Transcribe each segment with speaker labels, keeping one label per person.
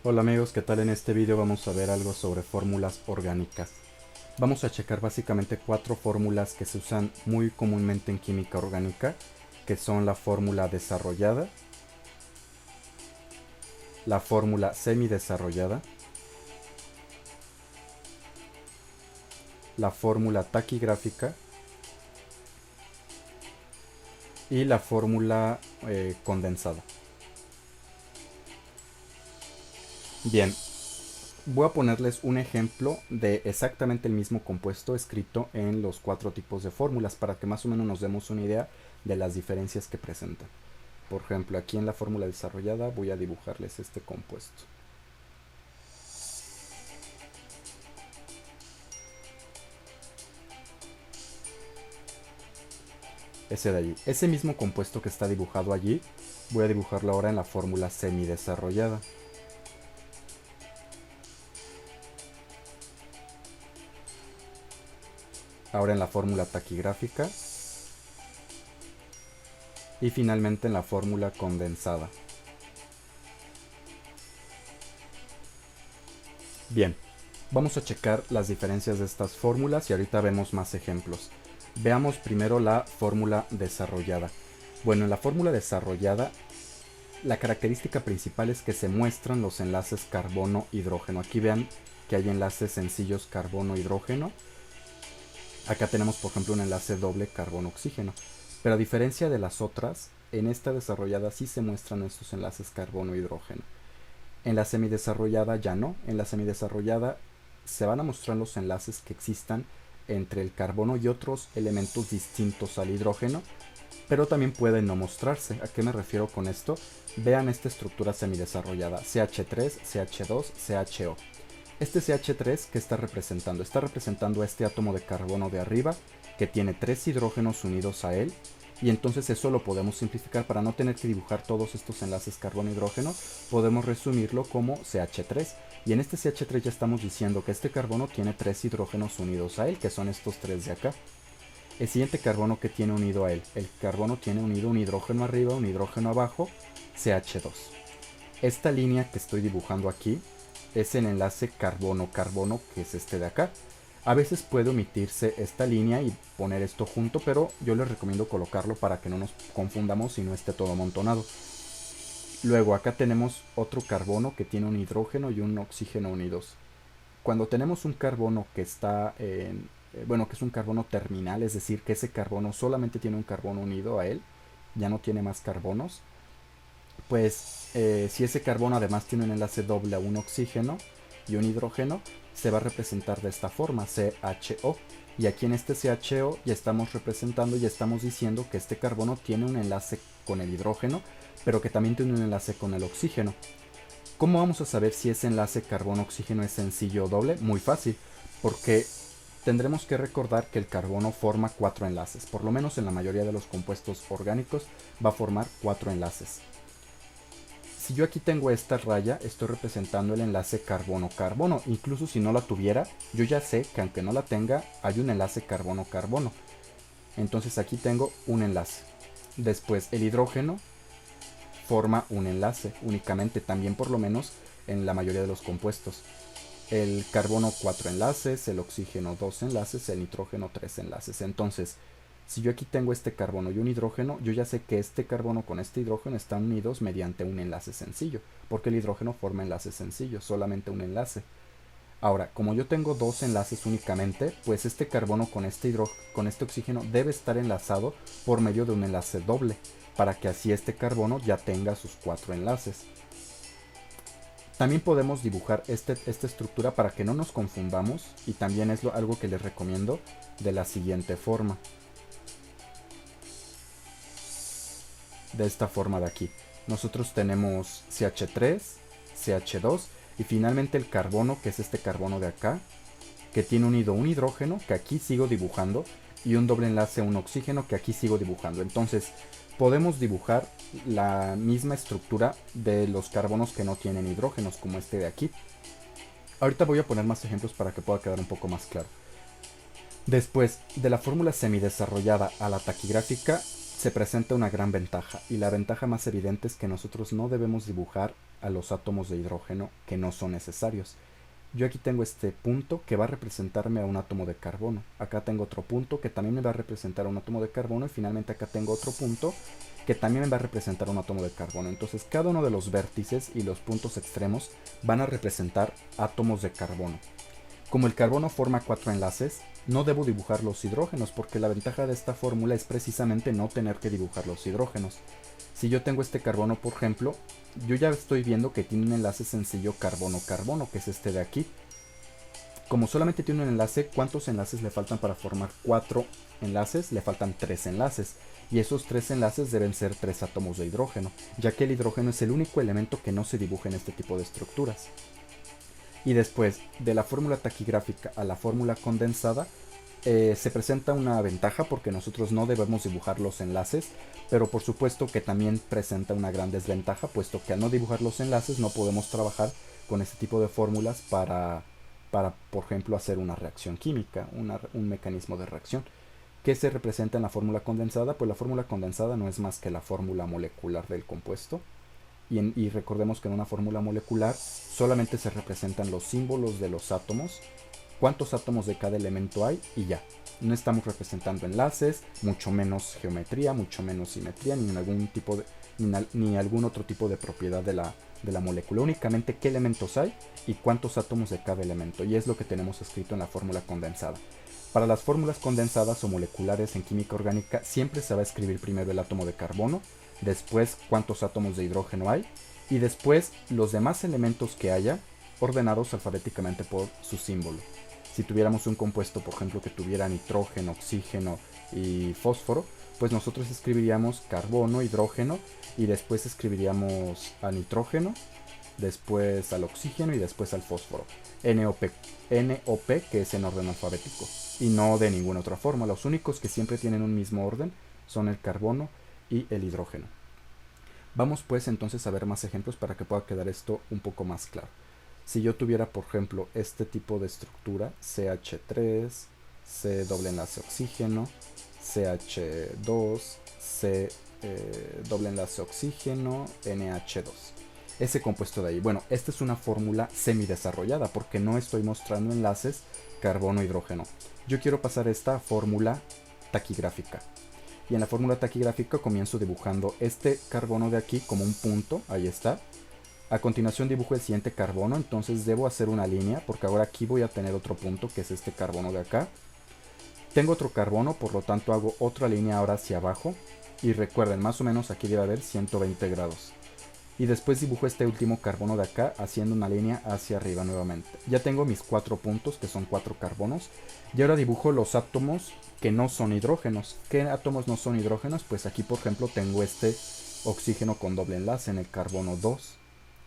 Speaker 1: Hola amigos, ¿qué tal? En este video vamos a ver algo sobre fórmulas orgánicas. Vamos a checar básicamente cuatro fórmulas que se usan muy comúnmente en química orgánica, que son la fórmula desarrollada, la fórmula semidesarrollada, la fórmula taquigráfica y la fórmula condensada. Bien, voy a ponerles un ejemplo de exactamente el mismo compuesto escrito en los cuatro tipos de fórmulas para que más o menos nos demos una idea de las diferencias que presentan. Por ejemplo, aquí en la fórmula desarrollada voy a dibujarles este compuesto. Ese de allí. Ese mismo compuesto que está dibujado allí, voy a dibujarlo ahora en la fórmula semidesarrollada. Ahora en la fórmula taquigráfica. Y finalmente en la fórmula condensada. Bien, vamos a checar las diferencias de estas fórmulas y ahorita vemos más ejemplos. Veamos primero la fórmula desarrollada. Bueno, en la fórmula desarrollada, la característica principal es que se muestran los enlaces carbono-hidrógeno. Aquí vean que hay enlaces sencillos carbono-hidrógeno. Acá tenemos, por ejemplo, un enlace doble carbono-oxígeno. Pero a diferencia de las otras, en esta desarrollada sí se muestran estos enlaces carbono-hidrógeno. En la semidesarrollada ya no. En la semidesarrollada se van a mostrar los enlaces que existan entre el carbono y otros elementos distintos al hidrógeno, pero también pueden no mostrarse. ¿A qué me refiero con esto? Vean esta estructura semidesarrollada, CH3, CH2, CHO. Este CH3, ¿qué está representando? Está representando a este átomo de carbono de arriba, que tiene 3 hidrógenos unidos a él, y entonces eso lo podemos simplificar para no tener que dibujar todos estos enlaces carbono-hidrógeno, podemos resumirlo como CH3. Y en este CH3 ya estamos diciendo que este carbono tiene 3 hidrógenos unidos a él, que son estos 3 de acá. El siguiente carbono que tiene unido a él, el carbono tiene unido un hidrógeno arriba, un hidrógeno abajo, CH2. Esta línea que estoy dibujando aquí es el enlace carbono-carbono, que es este de acá. A veces puede omitirse esta línea y poner esto junto, pero yo les recomiendo colocarlo para que no nos confundamos y no esté todo amontonado. Luego acá tenemos otro carbono que tiene un hidrógeno y un oxígeno unidos. Cuando tenemos un carbono que está en, bueno, que es un carbono terminal, es decir, que ese carbono solamente tiene un carbono unido a él, ya no tiene más carbonos, pues si ese carbono además tiene un enlace doble a un oxígeno y un hidrógeno, se va a representar de esta forma, CHO. Y aquí en este CHO ya estamos representando y estamos diciendo que este carbono tiene un enlace con el hidrógeno, pero que también tiene un enlace con el oxígeno. ¿Cómo vamos a saber si ese enlace carbono-oxígeno es sencillo o doble? Muy fácil, porque tendremos que recordar que el carbono forma 4 enlaces. Por lo menos en la mayoría de los compuestos orgánicos va a formar 4 enlaces. Si yo aquí tengo esta raya, estoy representando el enlace carbono-carbono. Incluso si no la tuviera, yo ya sé que aunque no la tenga, hay un enlace carbono-carbono. Entonces aquí tengo un enlace. Después el hidrógeno forma un enlace únicamente, también por lo menos en la mayoría de los compuestos. El carbono 4 enlaces, el oxígeno 2 enlaces, el nitrógeno 3 enlaces. Entonces, si yo aquí tengo este carbono y un hidrógeno, yo ya sé que este carbono con este hidrógeno están unidos mediante un enlace sencillo, porque el hidrógeno forma enlaces sencillos, solamente un enlace. Ahora, como yo tengo dos enlaces únicamente, pues este carbono con este oxígeno debe estar enlazado por medio de un enlace doble, para que así este carbono ya tenga sus 4 enlaces. También podemos dibujar esta estructura para que no nos confundamos, y también es algo que les recomiendo, de la siguiente forma. De esta forma de aquí. Nosotros tenemos CH3, CH2 y finalmente el carbono, que es este carbono de acá, que tiene unido un hidrógeno, que aquí sigo dibujando, y un doble enlace a un oxígeno, que aquí sigo dibujando. Entonces, podemos dibujar la misma estructura de los carbonos que no tienen hidrógenos, como este de aquí. Ahorita voy a poner más ejemplos para que pueda quedar un poco más claro. Después de la fórmula semidesarrollada a la taquigráfica, se presenta una gran ventaja, y la ventaja más evidente es que nosotros no debemos dibujar a los átomos de hidrógeno que no son necesarios. Yo aquí tengo este punto que va a representarme a un átomo de carbono. Acá tengo otro punto que también me va a representar a un átomo de carbono. Y finalmente acá tengo otro punto que también me va a representar a un átomo de carbono. Entonces cada uno de los vértices y los puntos extremos van a representar átomos de carbono. Como el carbono forma 4 enlaces, no debo dibujar los hidrógenos porque la ventaja de esta fórmula es precisamente no tener que dibujar los hidrógenos. Si yo tengo este carbono, por ejemplo, yo ya estoy viendo que tiene un enlace sencillo carbono-carbono, que es este de aquí. Como solamente tiene un enlace, ¿cuántos enlaces le faltan para formar 4 enlaces? Le faltan 3 enlaces. Y esos 3 enlaces deben ser 3 átomos de hidrógeno, ya que el hidrógeno es el único elemento que no se dibuja en este tipo de estructuras. Y después, de la fórmula taquigráfica a la fórmula condensada, se presenta una ventaja porque nosotros no debemos dibujar los enlaces, pero por supuesto que también presenta una gran desventaja, puesto que al no dibujar los enlaces no podemos trabajar con este tipo de fórmulas para por ejemplo, hacer una reacción química, un mecanismo de reacción. ¿Qué se representa en la fórmula condensada? Pues la fórmula condensada no es más que la fórmula molecular del compuesto. Y recordemos que en una fórmula molecular solamente se representan los símbolos de los átomos, cuántos átomos de cada elemento hay y ya. No estamos representando enlaces, mucho menos geometría, mucho menos simetría, ni algún otro tipo de propiedad de la molécula. Únicamente qué elementos hay y cuántos átomos de cada elemento. Y es lo que tenemos escrito en la fórmula condensada. Para las fórmulas condensadas o moleculares en química orgánica siempre se va a escribir primero el átomo de carbono, después cuántos átomos de hidrógeno hay y después los demás elementos que haya ordenados alfabéticamente por su símbolo. Si tuviéramos un compuesto, por ejemplo, que tuviera nitrógeno, oxígeno y fósforo, pues nosotros escribiríamos carbono, hidrógeno y después escribiríamos al nitrógeno, después al oxígeno y después al fósforo. NOP, que es en orden alfabético y no de ninguna otra forma. Los únicos que siempre tienen un mismo orden son el carbono y el hidrógeno. Vamos pues entonces a ver más ejemplos para que pueda quedar esto un poco más claro. Si yo tuviera, por ejemplo, este tipo de estructura, CH3, C doble enlace oxígeno, CH2, C doble enlace oxígeno, NH2. Ese compuesto de ahí. Bueno, esta es una fórmula semidesarrollada porque no estoy mostrando enlaces carbono-hidrógeno. Yo quiero pasar esta fórmula taquigráfica. Y en la fórmula taquigráfica comienzo dibujando este carbono de aquí como un punto, ahí está. A continuación dibujo el siguiente carbono, entonces debo hacer una línea porque ahora aquí voy a tener otro punto que es este carbono de acá. Tengo otro carbono, por lo tanto hago otra línea ahora hacia abajo. Y recuerden, más o menos aquí debe haber 120 grados. Y después dibujo este último carbono de acá haciendo una línea hacia arriba nuevamente. Ya tengo mis 4 puntos que son 4 carbonos. Y ahora dibujo los átomos que no son hidrógenos. ¿Qué átomos no son hidrógenos? Pues aquí por ejemplo tengo este oxígeno con doble enlace en el carbono 2.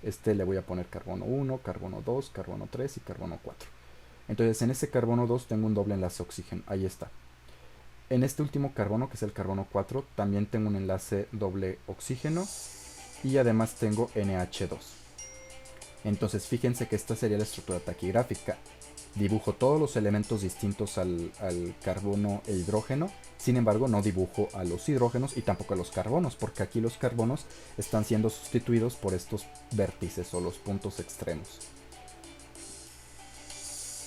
Speaker 1: Este le voy a poner carbono 1, carbono 2, carbono 3 y carbono 4. Entonces en este carbono 2 tengo un doble enlace oxígeno. Ahí está. En este último carbono, que es el carbono 4, también tengo un enlace doble oxígeno. Y además tengo NH2. Entonces fíjense que esta sería la estructura taquigráfica. Dibujo todos los elementos distintos al carbono e hidrógeno. Sin embargo, no dibujo a los hidrógenos y tampoco a los carbonos, porque aquí los carbonos están siendo sustituidos por estos vértices o los puntos extremos.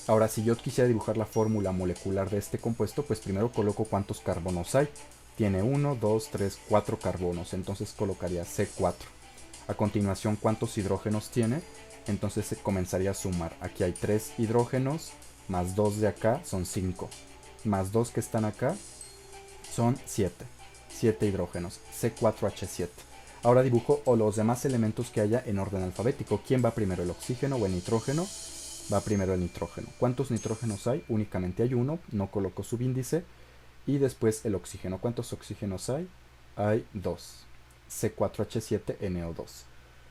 Speaker 1: Ahora, si yo quisiera dibujar la fórmula molecular de este compuesto, pues primero coloco cuántos carbonos hay. Tiene 1, 2, 3, 4 carbonos, entonces colocaría C4. A continuación, ¿cuántos hidrógenos tiene? Entonces se comenzaría a sumar. Aquí hay 3 hidrógenos, más 2 de acá son 5. Más 2 que están acá son 7. 7 hidrógenos, C4H7. Ahora dibujo los demás elementos que haya en orden alfabético. ¿Quién va primero, el oxígeno o el nitrógeno? Va primero el nitrógeno. ¿Cuántos nitrógenos hay? Únicamente hay uno, no coloco subíndice. Y después el oxígeno. ¿Cuántos oxígenos hay? Hay 2. C4H7NO2.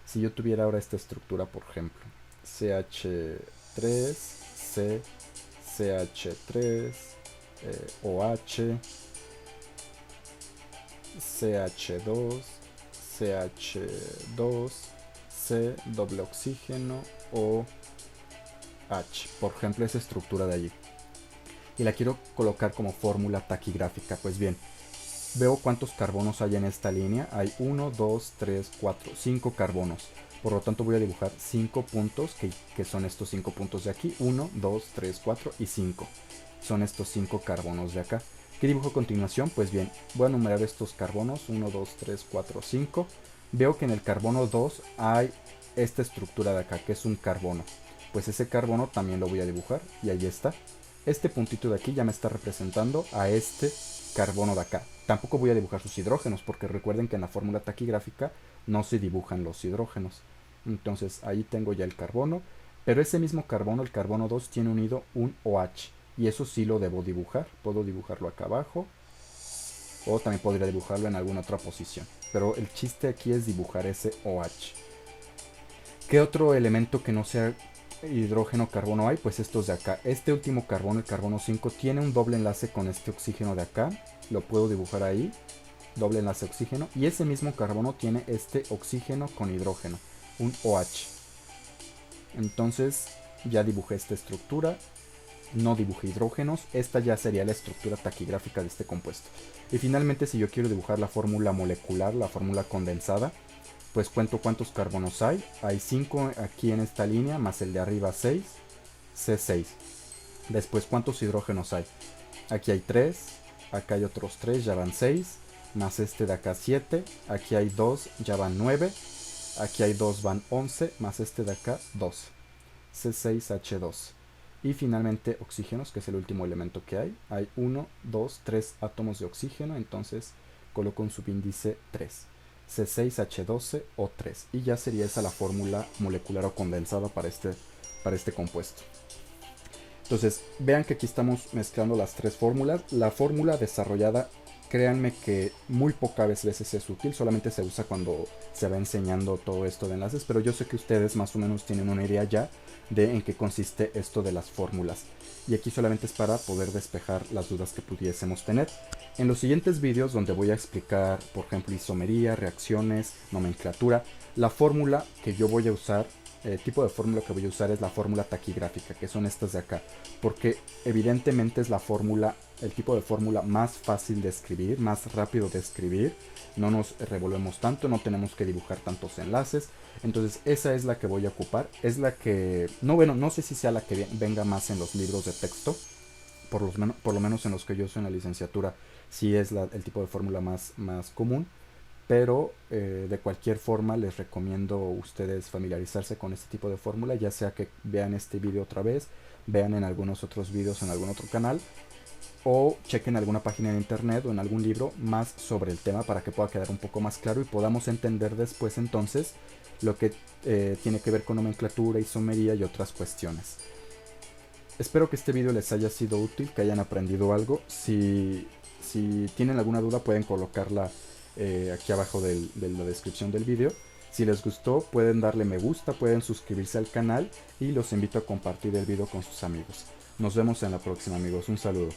Speaker 1: Si yo tuviera ahora esta estructura, por ejemplo, CH3, C, CH3, OH, CH2, CH2, C, doble oxígeno, OH. Por ejemplo, esa estructura de allí. Y la quiero colocar como fórmula taquigráfica. Pues bien, veo cuántos carbonos hay en esta línea. Hay 1, 2, 3, 4, 5 carbonos. Por lo tanto voy a dibujar 5 puntos, que son estos 5 puntos de aquí. 1, 2, 3, 4 y 5. Son estos 5 carbonos de acá. ¿Qué dibujo a continuación? Pues bien, voy a numerar estos carbonos. 1, 2, 3, 4, 5. Veo que en el carbono 2 hay esta estructura de acá, que es un carbono. Pues ese carbono también lo voy a dibujar, y ahí está. Este puntito de aquí ya me está representando a este carbono de acá. Tampoco voy a dibujar sus hidrógenos, porque recuerden que en la fórmula taquigráfica no se dibujan los hidrógenos. Entonces ahí tengo ya el carbono, pero ese mismo carbono, el carbono 2, tiene unido un OH, y eso sí lo debo dibujar. Puedo dibujarlo acá abajo, o también podría dibujarlo en alguna otra posición, pero el chiste aquí es dibujar ese OH. ¿Qué otro elemento que no sea hidrógeno carbono hay? Pues estos de acá. Este último carbono, el carbono 5, tiene un doble enlace con este oxígeno de acá. Lo puedo dibujar ahí, doble enlace oxígeno, y ese mismo carbono tiene este oxígeno con hidrógeno, un OH. Entonces ya dibujé esta estructura, no dibujé hidrógenos. Esta ya sería la estructura taquigráfica de este compuesto. Y finalmente, si yo quiero dibujar la fórmula molecular, la fórmula condensada, pues cuento cuántos carbonos hay. Hay 5 aquí en esta línea, más el de arriba 6, C6. Después, ¿cuántos hidrógenos hay? Aquí hay 3, acá hay otros 3, ya van 6, más este de acá 7, aquí hay 2, ya van 9, aquí hay 2, van 11, más este de acá 12, C6H2. Y finalmente oxígenos, que es el último elemento que hay. Hay 1, 2, 3 átomos de oxígeno, entonces coloco un subíndice 3. C6H12O3. Y ya sería esa la fórmula molecular o condensada para este compuesto. Entonces, vean que aquí estamos mezclando las tres fórmulas. La fórmula desarrollada, créanme que muy pocas veces es útil, solamente se usa cuando se va enseñando todo esto de enlaces, pero yo sé que ustedes más o menos tienen una idea ya de en qué consiste esto de las fórmulas. Y aquí solamente es para poder despejar las dudas que pudiésemos tener. En los siguientes vídeos, donde voy a explicar, por ejemplo, isomería, reacciones, nomenclatura, la fórmula que yo voy a usar, el tipo de fórmula que voy a usar es la fórmula taquigráfica, que son estas de acá, porque evidentemente es la fórmula, el tipo de fórmula más fácil de escribir, más rápido de escribir, no nos revolvemos tanto, no tenemos que dibujar tantos enlaces. Entonces esa es la que voy a ocupar, es la que, no, bueno, no sé si sea la que venga más en los libros de texto, por lo menos en los que yo uso en la licenciatura, sí es el tipo de fórmula más común. Pero de cualquier forma les recomiendo a ustedes familiarizarse con este tipo de fórmula, ya sea que vean este video otra vez, vean en algunos otros videos en algún otro canal, o chequen alguna página de internet o en algún libro más sobre el tema, para que pueda quedar un poco más claro y podamos entender después entonces lo que tiene que ver con nomenclatura, isomería y otras cuestiones. Espero que este video les haya sido útil, que hayan aprendido algo. Si tienen alguna duda, pueden colocarla aquí abajo de la descripción del video. Si les gustó, pueden darle me gusta, pueden suscribirse al canal, y los invito a compartir el video con sus amigos. Nos vemos en la próxima, amigos. Un saludo.